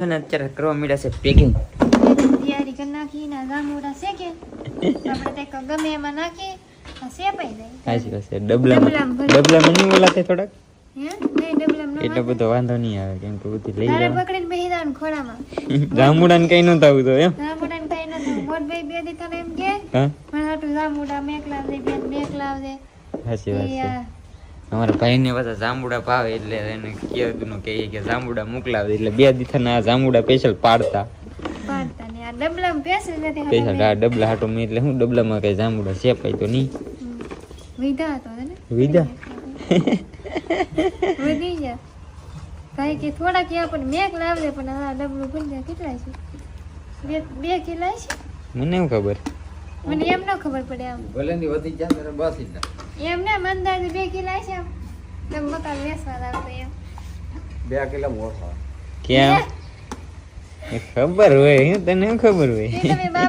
અત્યારે કરવા મળ્યા છે પેકિંગ તૈયારી કરી નાખી ના જામુડા છે કે આપણે તે ગમે એમાં નાખી સેપાઈ જાય સાચી વાત છે ડબલામાં નહીં ઓલાતે થોડાક હે નહીં ડબલામાં એટલો બધો વાંધો નહીં આવે કેમ કે બધી લઈ તારે જાવ પકડીને બેહી જવાનું ખોળામાં જામુડા ને કઈ નતું આવતું એમ જામુડા ને કઈ નથી મોટભાઈ બે દી તને એમ કે હા મને હાટું જામુડા મેકલા દે બેન મેકલા દે સાચી વાત છે અમારા ભાઈને પાછા જાંબુડા ભાવે એટલે એને કીધું કે જાંબુડા મોકલાવે એટલે 2 દીથાના જાંબુડા સ્પેશિયલ પાડતા પાડતા ને આ ડબલામાં પેસે નથી સ્પેશિયલ આ ડબલા હાટો મેં એટલે હું ડબલામાં કઈ જાંબુડા શેપાય તો નહીં વિધા હતો ને વિદા વધી ગયા ભાઈ કે થોડા કે પણ મેક લાવજે પણ આ ડબલું ભૂલ કેટલા છે બે કિલા છે મને એવું ખબર મને એમ ન ખબર પડે આમ ભલે ની વધી જાય ત્યારે બસ જ એમ ને મંદાજે 2 કિલા છે આમ તમે મકાન વેચવા લાવતો એમ 2 કિલો મોટો કેમ એ ખબર હોય તને એમ ખબર હોય તમે બાબા